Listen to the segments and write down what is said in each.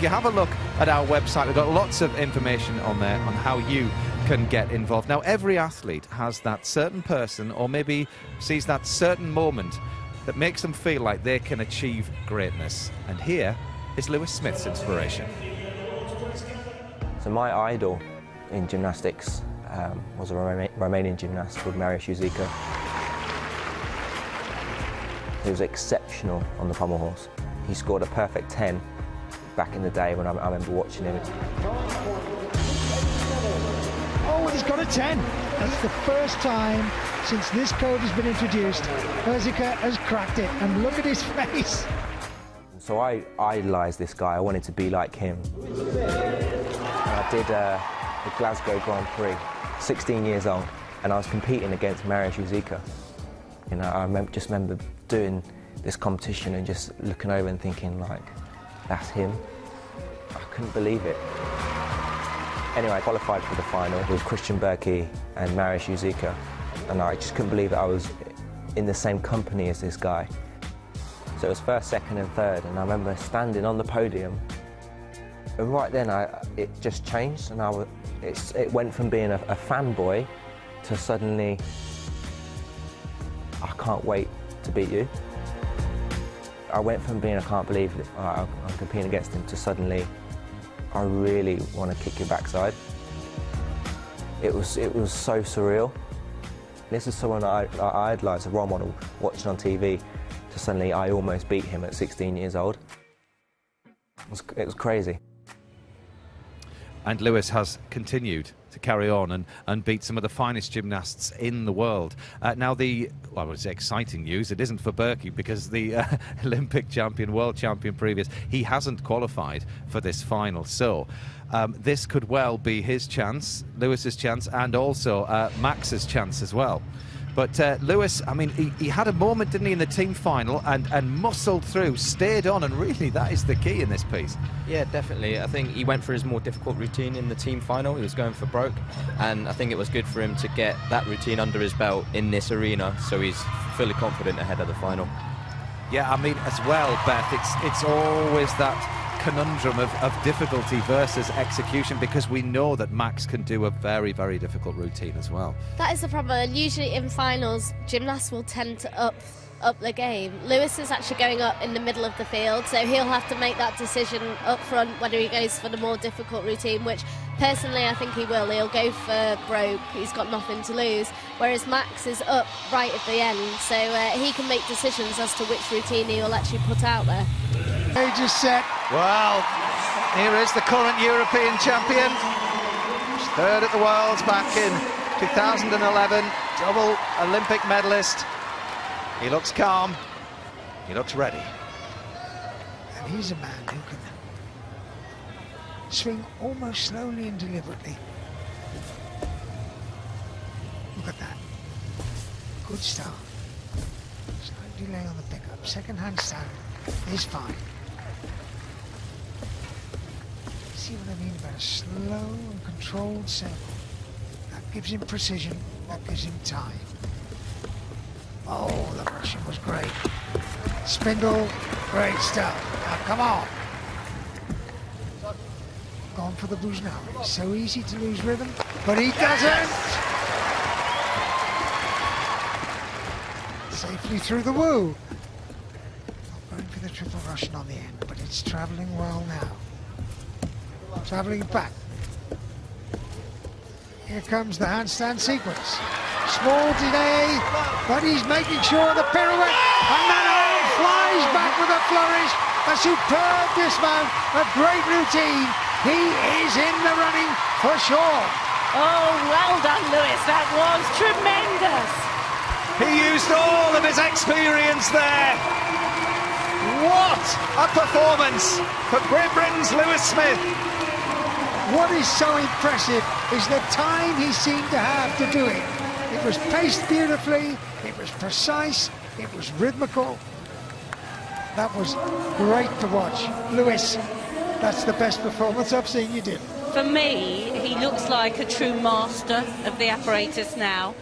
if you have a look at our website, we've got lots of information on there on how you can get involved. Now, every athlete has that certain person, or maybe sees that certain moment that makes them feel like they can achieve greatness. And here is Lewis Smith's inspiration. So my idol in gymnastics was a Romanian gymnast called Marius Uzica. He was exceptional on the pommel horse. He scored a perfect 10 back in the day when I remember watching him. Oh, he's got a 10. That's the first time since this code has been introduced. Uzica has cracked it, and look at his face. So I idolised this guy. I wanted to be like him. I did the Glasgow Grand Prix, 16 years old, and I was competing against Marius Uzica. You know, I just remember doing this competition and just looking over and thinking, like, that's him. I couldn't believe it. Anyway, I qualified for the final with Christian Berkey and Marius Uzica, and I just couldn't believe that I was in the same company as this guy. So it was first, second and third, and I remember standing on the podium, and right then it just changed, and it went from being a fanboy to suddenly, I can't wait to beat you. I went from being, I can't believe I'm competing against him, to suddenly, I really want to kick your backside. It was so surreal. This is someone I idolised, a role model, watching on TV, to suddenly I almost beat him at 16 years old. It was crazy. And Lewis has continued to carry on and beat some of the finest gymnasts in the world. Now, well, it's exciting news. It isn't for Berkey, because the Olympic champion, world champion previous, he hasn't qualified for this final. So this could well be his chance, Lewis's chance, and also Max's chance as well. But Lewis, I mean, he had a moment, didn't he, in the team final, and muscled through, stayed on, and really that is the key in this piece. Yeah, definitely. I think he went for his more difficult routine in the team final. He was going for broke, and I think it was good for him to get that routine under his belt in this arena, so he's fully confident ahead of the final. Yeah, I mean, as well, Beth, it's always that conundrum of difficulty versus execution, because we know that Max can do a very, very difficult routine as well. That is the problem, and usually in finals, gymnasts will tend to up the game. Lewis is actually going up in the middle of the field, so he'll have to make that decision up front whether he goes for the more difficult routine, which personally I think he will. He'll go for broke, he's got nothing to lose, whereas Max is up right at the end, so he can make decisions as to which routine he will actually put out there. Just set. Well, here is the current European champion. He's third at the Worlds back in 2011, double Olympic medalist. He looks calm, he looks ready. And he's a man who can swing almost slowly and deliberately. Look at that. Good start. Slight delay on the pickup. Second handstand is fine. See what I mean about a slow and controlled circle? That gives him precision, that gives him time. Oh, the Russian was great. Spindle, great stuff. Now, come on. Gone for the Buznari. So easy to lose rhythm, but he doesn't. Safely through the woo. Not going for the triple Russian on the end, but it's traveling well now. Traveling back. Here comes the handstand sequence. Small delay, but he's making sure the pirouette, and Nano flies back with a flourish. A superb dismount, a great routine. He is in the running for sure. Oh, well done, Lewis. That was tremendous. He used all of his experience there. What a performance for Great Britain's Lewis Smith. What is so impressive is the time he seemed to have to do it. It was paced beautifully, it was precise, it was rhythmical. That was great to watch. Lewis, that's the best performance I've seen you do. For me, he looks like a true master of the apparatus now.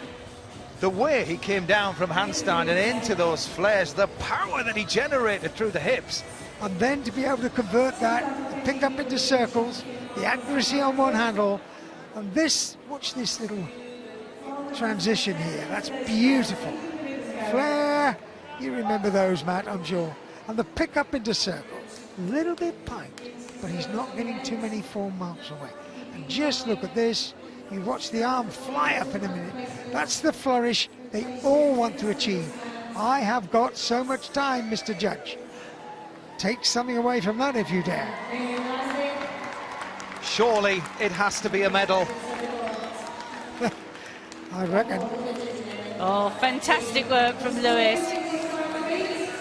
The way he came down from handstand and into those flares, the power that he generated through the hips, and then to be able to convert that, to pick up into circles, the accuracy on one handle, and this, watch this little transition here, that's beautiful. Flare, you remember those, Matt, I'm sure. And the pick up into circles, a little bit piped, but he's not getting too many 4 marks away. And just look at this, you watch the arm fly up in a minute. That's the flourish they all want to achieve. I have got so much time, Mr. Judge. Take something away from that if you dare. Surely it has to be a medal. I reckon. Oh, fantastic work from Lewis.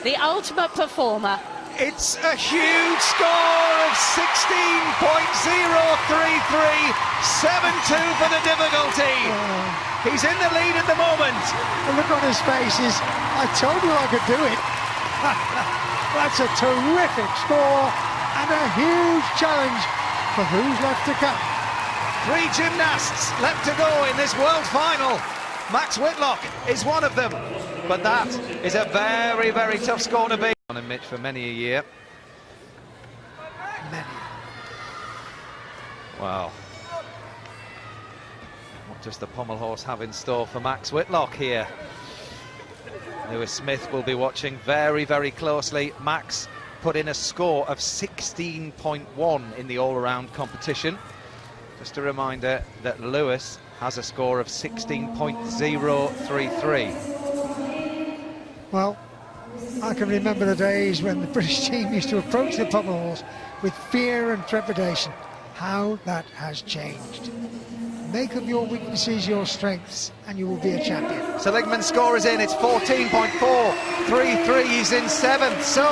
The ultimate performer. It's a huge score of 16.033, 7-2 for the difficulty. He's in the lead at the moment. The look on his face is, I told you I could do it. That's a terrific score and a huge challenge for who's left to come. 3 gymnasts left to go in this world final. Max Whitlock is one of them, but that is a very, very tough score to beat. On Mitch for many a year. Wow. What does the pommel horse have in store for Max Whitlock here? Lewis Smith will be watching very, very closely. Max put in a score of 16.1 in the all-around competition. Just a reminder that Lewis has a score of 16.033. Well, I can remember the days when the British team used to approach the pommel horse with fear and trepidation. How that has changed. Make of your weaknesses your strengths and you will be a champion. Seligman's score is in, it's 14.433, he's in 7th, so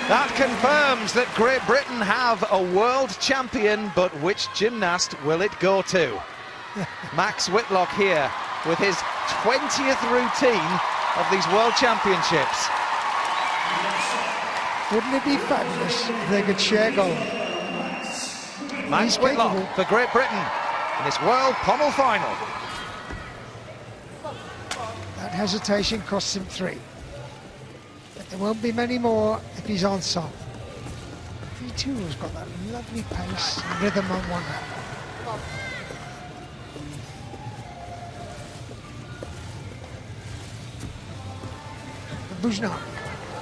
that confirms that Great Britain have a world champion, but which gymnast will it go to? Max Whitlock here with his 20th routine of these World Championships. Wouldn't it be fabulous if they could share gold? Max Whitlock for Great Britain in this World Pommel Final. That hesitation costs him 3. But there won't be many more if he's on song. He too has got that lovely pace and rhythm on one hand. Bujnar.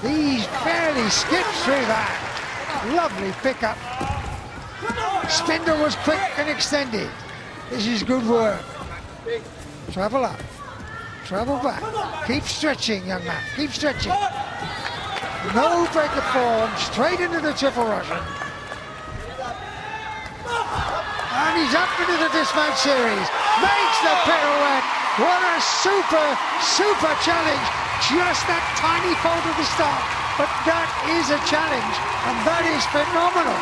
He's barely skipped through that. Lovely pickup. Spindle was quick and extended. This is good work. Travel up. Travel back. Keep stretching, young man. Keep stretching. No break of form. Straight into the triple Russian. And he's up into the dismount series. Makes the pirouette. What a super challenge. Just that tiny fault at the start, but that is a challenge, and that is phenomenal.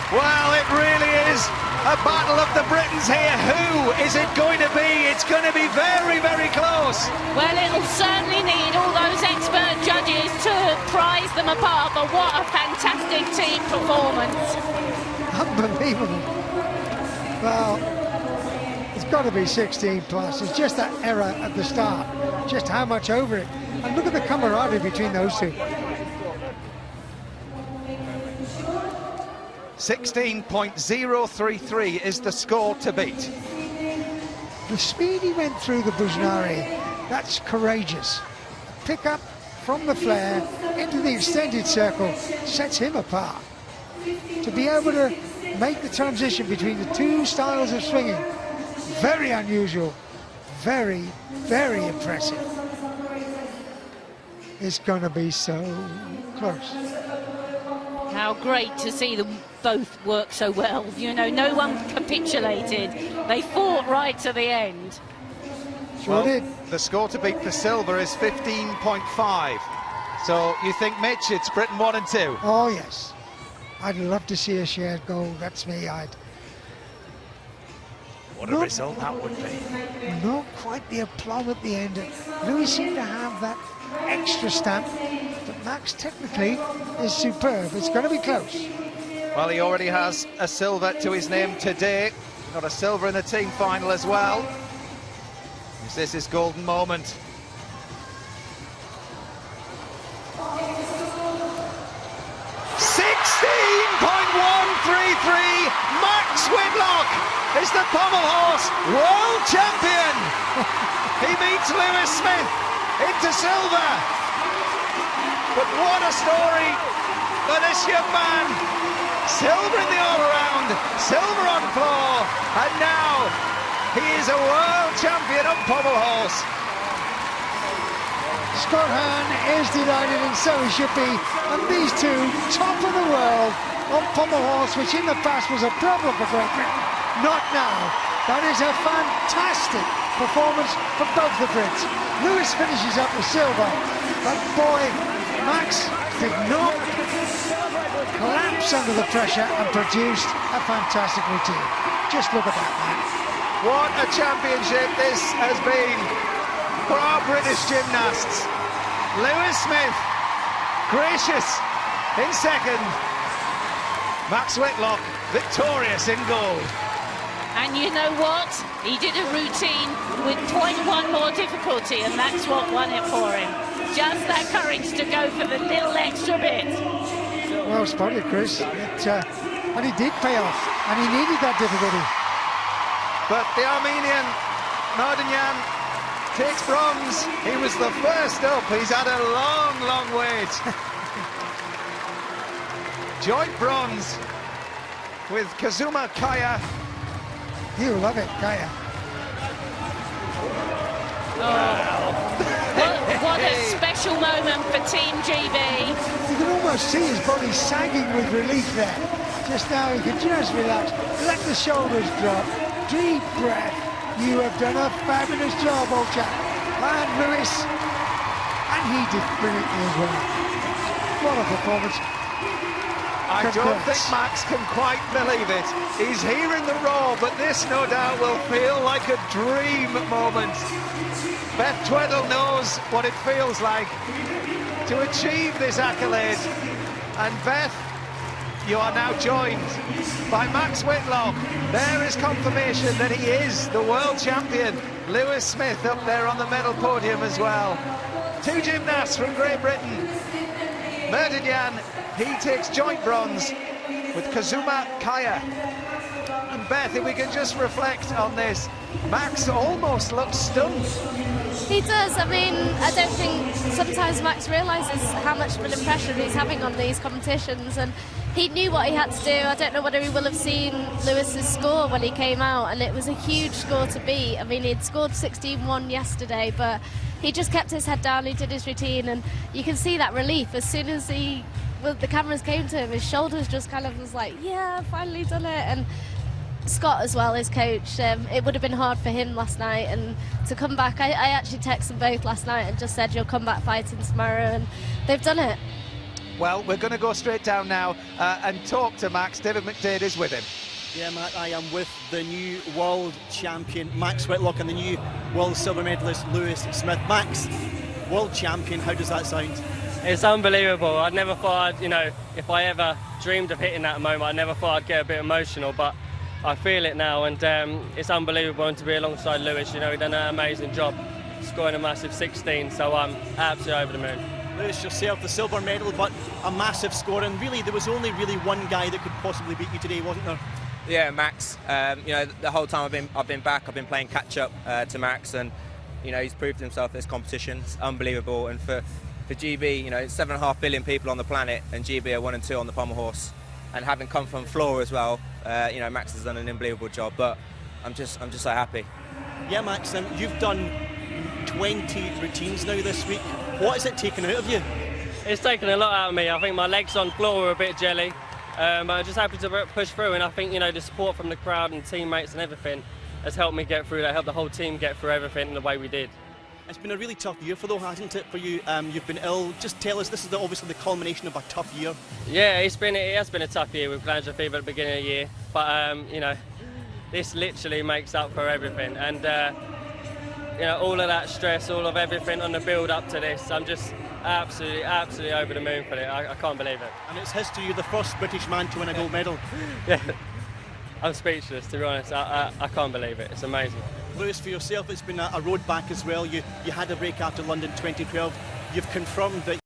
Well, it really is a battle of the Britons here. Who is it going to be? It's going to be very, very close. Well, it'll certainly need all those expert judges to prize them apart, but what a fantastic team performance. Unbelievable. Well, it's got to be 16 plus. It's just that error at the start, just how much over it. And look at the camaraderie between those two. 16.033 is the score to beat. The speed he went through the Bujnari, that's courageous. Pick up from the flare into the extended circle sets him apart. To be able to make the transition between the two styles of swinging, very unusual, very, very impressive. It's going to be so close. How great to see them both work so well. You know, no one capitulated. They fought right to the end. Sure did. The score to beat for silver is 15.5. So you think, Mitch, it's Britain 1 and 2? Oh, yes. I'd love to see a shared goal. That's me. What a result that would be. Not quite the aplomb at the end. Lewis seemed to have that extra stamp, but Max technically is superb. It's going to be close. Well, he already has a silver to his name today. Got a silver in the team final as well. Is this his golden moment? Max Whitlock is the pommel horse world champion. He beats Lewis Smith into silver. But what a story for this young man. Silver in the all-around, silver on floor, and now he is a world champion on pommel horse. Scott Hahn is delighted, and so he should be. And these two, top of the world on pommel horse, which in the past was a problem for Great Britain. Not now. That is a fantastic performance for both the Brits. Lewis finishes up with silver, but boy, Max did not collapse under the pressure and produced a fantastic routine. Just look at that, man. What a championship this has been for our British gymnasts. Lewis Smith, gracious in second. Max Whitlock, victorious in gold. And you know what? He did a routine with 0.1 more difficulty, and that's what won it for him. Just that courage to go for the little extra bit. Well spotted, Chris. And he did pay off, and he needed that difficulty. But the Armenian, Mardinyan, takes bronze. He was the first up. He's had a long, long wait. Joint bronze with Kazuma Kaya. You love it, Kaya. What a special moment for Team GB. You can almost see his body sagging with relief there. Just now, he can just relax, let the shoulders drop, deep breath. You have done a fabulous job, old chap. And Lewis, and he did brilliantly as well. What a performance. I don't think Max can quite believe it. He's here in the Raw, but this no doubt will feel like a dream moment. Beth Tweddle knows what it feels like to achieve this accolade. And Beth, you are now joined by Max Whitlock. There is confirmation that he is the world champion. Lewis Smith up there on the medal podium as well. Two gymnasts from Great Britain. Mardinyan, he takes joint bronze with Kazuma Kaya. And Beth, if we can just reflect on this, Max almost looks stunned. He does. I mean, I don't think sometimes Max realises how much of an impression he's having on these competitions, and he knew what he had to do. I don't know whether he will have seen Lewis's score when he came out, and it was a huge score to beat. I mean, he'd scored 16-1 yesterday, but he just kept his head down, he did his routine, and you can see that relief. As soon as the cameras came to him, his shoulders just kind of was like, yeah, finally done it. And Scott as well, his coach, it would have been hard for him last night, and to come back, I actually texted them both last night and just said, you'll come back fighting tomorrow, and they've done it. Well, we're going to go straight down now and talk to Max. David McDade is with him. Yeah, Matt, I am with the new world champion, Max Whitlock, and the new world silver medalist, Lewis Smith. Max, world champion, how does that sound? It's unbelievable. I never thought, if I ever dreamed of hitting that moment, I never thought I'd get a bit emotional, but I feel it now, and it's unbelievable. And to be alongside Lewis, he done an amazing job, scoring a massive 16, so I'm absolutely over the moon. Lewis, yourself, the silver medal, but a massive score, and really there was only really one guy that could possibly beat you today, wasn't there? Yeah, Max. The whole time I've been back, I've been playing catch up to Max, and he's proved himself in this competition. It's unbelievable, and for GB, it's 7.5 billion people on the planet, and GB are 1 and 2 on the pommel horse, and having come from floor as well, Max has done an unbelievable job. But I'm just so happy. Yeah, Max, you've done 20 routines now this week. What has it taken out of you? It's taken a lot out of me. I think my legs on floor were a bit jelly. I'm just happy to push through, and I think the support from the crowd and teammates and everything has helped me get through that, helped the whole team get through everything in the way we did. It's been a really tough year hasn't it, for you? You've been ill. Just tell us, this is obviously the culmination of a tough year. Yeah, it has been a tough year with glandular fever at the beginning of the year, but this literally makes up for everything, and all of that stress, all of everything on the build up to this, I'm just absolutely over the moon for it. I can't believe it. And it's history. You're the first British man to win a gold medal. Yeah, I'm speechless, to be honest. I can't believe it. It's amazing. Lewis, for yourself, it's been a road back as well. You had a break after London 2012. You've confirmed that